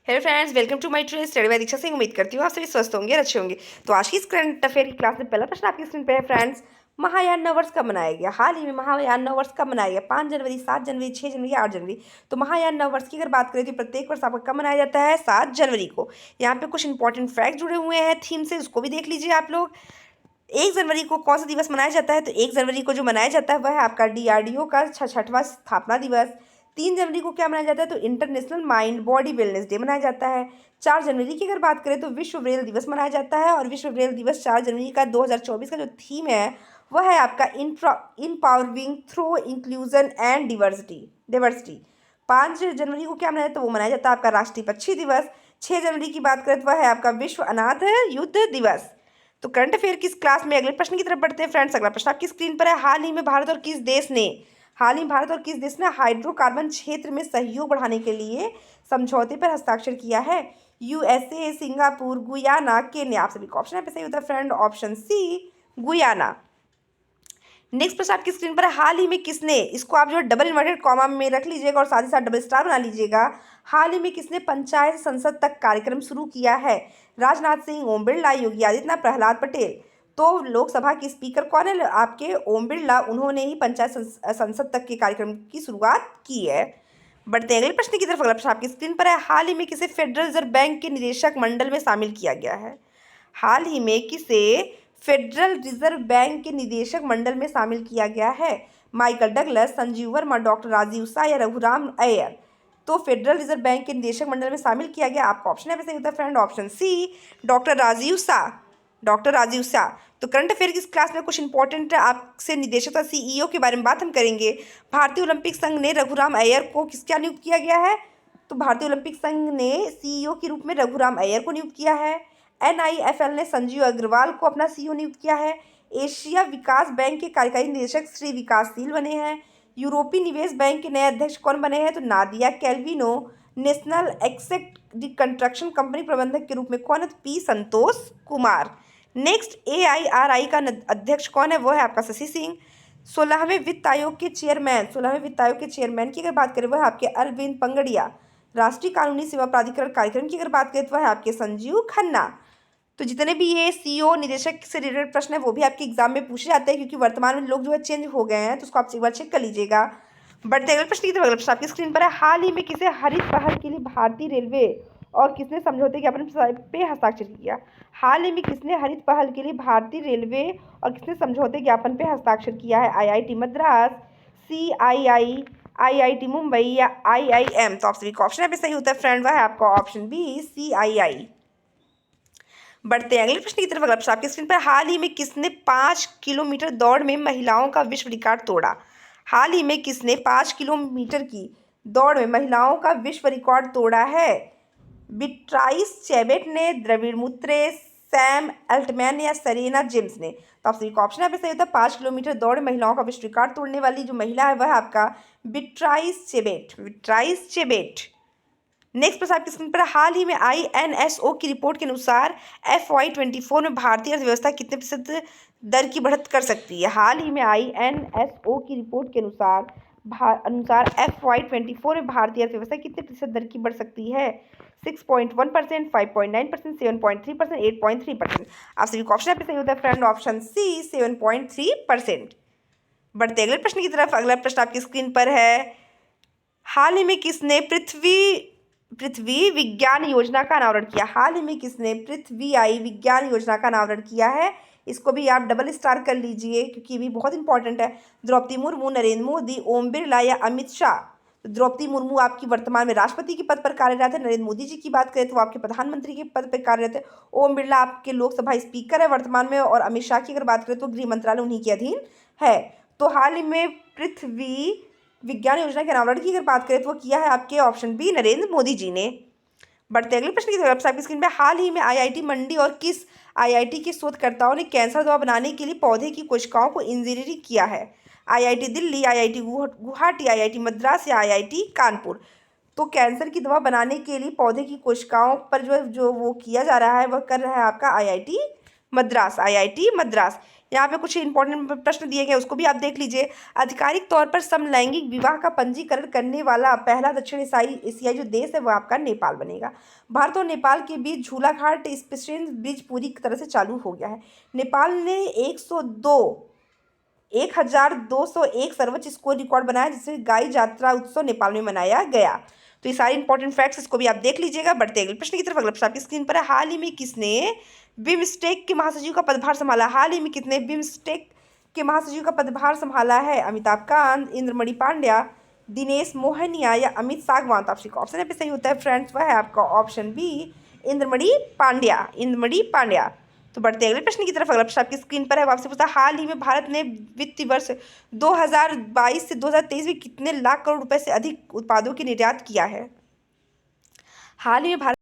Hello friends, welcome to my tuition study by Diksha Singh. उम्मीद करती हूँ आप सभी स्वस्थ होंगे और अच्छे होंगे। तो आज की इस करंट अफेयर की क्लास में पहला प्रश्न आपकी स्क्रीन पे है फ्रेंड्स। महायान नववर्ष कब मनाया गया? हाल ही में महायान नववर्ष कब मनाया गया? 5 जनवरी, 7 जनवरी, 6 जनवरी, 8 जनवरी। तो महायान नववर्ष की अगर बात करें तो प्रत्येक वर्ष आपका कब मनाया जाता है? 7 जनवरी को। यहाँ पे कुछ इंपॉर्टेंट फैक्ट जुड़े हुए हैं थीम से, उसको भी देख लीजिए आप लोग। 1 जनवरी को कौन सा दिवस मनाया जाता है? तो 1 जनवरी को जो मनाया जाता है वह है आपका डीआरडीओ का 66वां स्थापना दिवस। 3 जनवरी को क्या मनाया जाता है? तो international mind body wellness day मनाया जाता है। 4 जनवरी की अगर बात करें तो विश्व ब्रेल दिवस मनाया जाता है। और विश्व ब्रेल दिवस 4 जनवरी का 2024 का जो थीम है वह है आपका इनपावरिंग थ्रू इंक्लूजन एंड डिवर्सिटी। 5 जनवरी को क्या मनाया? तो वो मनाया जाता है आपका राष्ट्रीय पक्षी दिवस। 6 जनवरी की बात करें तो वह है आपका विश्व अनाथ युद्ध दिवस। तो करंट अफेयर की इस क्लास में अगले प्रश्न की तरफ बढ़ते हैं फ्रेंड्स। अगला प्रश्न आपकी स्क्रीन पर है। भारत और किस देश ने हाइड्रोकार्बन क्षेत्र में सहयोग बढ़ाने के लिए समझौते पर हस्ताक्षर किया है? USA, Singapore, Guyana, Kenya. आप सभी का ऑप्शन है सही होता है friend, option C Guyana. Next प्रश्न आपकी स्क्रीन पर है। हाल ही में किसने, इसको आप जो है डबल इन्वर्टेड कॉमा में रख लीजिएगा और साथ ही साथ डबल स्टार बना लीजिएगा। हाल ही में किसने पंचायत संसद तक कार्यक्रम शुरू किया है? राजनाथ सिंह, ओम बिरला, योगी आदित्यनाथ, प्रहलाद पटेल। तो लोकसभा के स्पीकर कौन है? आपके ओम बिरला, उन्होंने ही पंचायत संसद तक के कार्यक्रम की शुरुआत की है। बढ़ते हैं अगले प्रश्न की तरफ। अगला प्रश्न आपकी स्क्रीन पर है। हाल ही में किसे फेडरल रिजर्व बैंक के निदेशक मंडल में शामिल किया गया है? हाल ही में किसे फेडरल रिजर्व बैंक के निदेशक मंडल में शामिल किया गया है? Michael Douglas, Sanjeev Verma, doctor Rajeev Sa या रघुराम अय्यर। तो फेडरल रिजर्व बैंक के निदेशक मंडल में शामिल किया गया, आपका ऑप्शन है सही होता है friend, option C doctor Rajeev Sa. Doctor Rajeev सा। तो करंट अफेयर की इस क्लास में कुछ इंपॉर्टेंट आपसे निदेशक सीईओ के बारे में बात हम करेंगे। भारतीय ओलंपिक संघ ने रघुराम अय्यर को क्या नियुक्त किया गया है? तो भारतीय ओलंपिक संघ ने सीईओ के रूप में रघुराम अय्यर को नियुक्त किया है। एनआईएफएल ने संजीव अग्रवाल को अपना सीईओ नियुक्त किया है। एशिया विकास बैंक के कार्यकारी निदेशक श्री विकासशील बने हैं। यूरोपीय निवेश बैंक के नए अध्यक्ष कौन बने हैं? तो नादिया कैल्विनो। नेशनल एक्सेट कंस्ट्रक्शन कंपनी प्रबंधक के रूप में कौन है? तो पी संतोष कुमार। नेक्स्ट एआईआरआई का अध्यक्ष कौन है? वो है आपका शशि सिंह। 16वें वित्त आयोग के चेयरमैन की अगर बात करें वह आपके अरविंद पंगड़िया। राष्ट्रीय कानूनी सेवा प्राधिकरण कार्यक्रम की अगर बात करें तो वह है आपके संजीव खन्ना। तो जितने भी ये सीईओ निदेशक से रिलेटेड प्रश्न है वो भी आपके एग्जाम में पूछे जाते हैं, क्योंकि वर्तमान में लोग जो है चेंज हो गए हैं, तो उसको आप एक बार चेक कर लीजिएगा। बढ़ते अगले प्रश्न की तरफ। अगला प्रश्न आपकी स्क्रीन पर है। हाल ही में किसे हरित पहल के लिए भारतीय रेलवे और किसने समझौते ज्ञापन पे हस्ताक्षर किया? हाल ही में किसने हरित पहल के लिए भारतीय रेलवे और किसने समझौते ज्ञापन पे हस्ताक्षर किया है? IIT Madras, CII, IIT Mumbai या आईआईएम। तो आप सभी का ऑप्शन है सही होता है फ्रेंड, वह है आपका ऑप्शन बी सीआईआई। बढ़ते हैं अगले प्रश्न की तरफ। अगला प्रश्न आपकी स्क्रीन पर। हाल ही में किसने 5 किलोमीटर दौड़ में महिलाओं का विश्व रिकॉर्ड तोड़ा? हाल ही में किसने 5 किलोमीटर की दौड़ में महिलाओं का विश्व रिकॉर्ड तोड़ा है? बिट्राइस चेबेट ने, द्रविड़ मुत्रे, सैम अल्टमैन या सेरेना जेम्स ने। तो आप सभी का ऑप्शन है सही होता है। 5 किलोमीटर दौड़ में महिलाओं का विश्व रिकॉर्ड तोड़ने वाली जो महिला है वह आपका बिट्राइस चेबेट। नेक्स्ट प्रश्न आपकी स्क्रीन पर। हाल ही में आईएनएसओ की रिपोर्ट के अनुसार FY24 में भारतीय अर्थव्यवस्था कितने प्रतिशत दर की बढ़त कर सकती है? हाल ही में आईएनएसओ की रिपोर्ट के अनुसार FY24 में भारतीय अर्थव्यवस्था कितने प्रतिशत दर की बढ़ सकती है? 6.1%, 5.9%, 7.3%, 8.3%। आप सभी का ऑप्शन है सही होता है फ्रेंड, ऑप्शन सी 7.3%। बढ़ते अगले प्रश्न की तरफ। अगला प्रश्न आपकी स्क्रीन पर है। हाल ही में किसने पृथ्वी विज्ञान योजना का अनावरण किया? हाल ही में किसने पृथ्वी आई विज्ञान योजना का अनावरण किया है? इसको भी आप डबल स्टार कर लीजिए क्योंकि ये भी बहुत इंपॉर्टेंट है। द्रौपदी मुर्मू, नरेंद्र मोदी, ओम बिरला या अमित शाह। तो द्रौपदी मुर्मू आपकी वर्तमान में राष्ट्रपति के पद पर कार्यरत है। नरेंद्र मोदी जी की बात करें तो आपके प्रधानमंत्री के पद पर कार्यरत है। ओम बिरला आपके लोकसभा स्पीकर है वर्तमान में, और अमित शाह की अगर बात करें तो गृह मंत्रालय उन्हीं के अधीन है। तो हाल ही में पृथ्वी विज्ञान योजना के अनावरण की अगर बात करें तो वो किया है आपके ऑप्शन बी नरेंद्र मोदी जी ने। बढ़ते अगले प्रश्न की तरफ। आपकी स्क्रीन पे। हाल ही में आईआईटी मंडी और किस आईआईटी के शोधकर्ताओं ने कैंसर दवा बनाने के लिए पौधे की कोशिकाओं को इंजीनियरिंग किया है? IIT Delhi, IIT Guwahati, IIT Madras या आईआईटी कानपुर। तो कैंसर की दवा बनाने के लिए पौधे की कोशिकाओं पर जो वो किया जा रहा है वह कर रहा है आपका आईआईटी मद्रास, आईआईटी मद्रास। यहाँ पे कुछ इंपॉर्टेंट प्रश्न दिए गए, उसको भी आप देख लीजिए। आधिकारिक तौर पर समलैंगिक विवाह का पंजीकरण करने वाला पहला दक्षिण एशियाई जो देश है वो आपका नेपाल बनेगा। भारत और नेपाल के बीच झूलाघाट स्पेशल ब्रिज पूरी तरह से चालू हो गया है। नेपाल ने 1201 सर्वोच्च स्कोर रिकॉर्ड बनाया, जिसमें गाई जात्रा उत्सव नेपाल में मनाया गया। तो ये सारे इंपॉर्टेंट फैक्ट्स, इसको भी आप देख लीजिएगा। बढ़ते अगले प्रश्न की तरफ। अगला प्रश्न आपकी स्क्रीन पर है। हाल ही में किसने बिमस्टेक के महासचिव का पदभार संभाला? हाल ही में कितने बिमस्टेक के महासचिव का पदभार संभाला है? अमिताभ कांत, इंद्रमणि पांड्या, दिनेश मोहनिया या अमित सागवान? तो आपका ऑप्शन यहाँ पे सही होता है फ्रेंड्स, वह है आपका ऑप्शन बी, इंद्रमणि पांड्या, इंद्रमणि पांड्या। तो बढ़ते अगले प्रश्न की तरफ। अगला प्रश्न आपकी स्क्रीन पर है, आपसे पूछता है हाल ही में भारत ने वित्तीय वर्ष 2022 से 2023 में कितने लाख करोड़ रुपए से अधिक उत्पादों की निर्यात किया है? हाल ही में भारत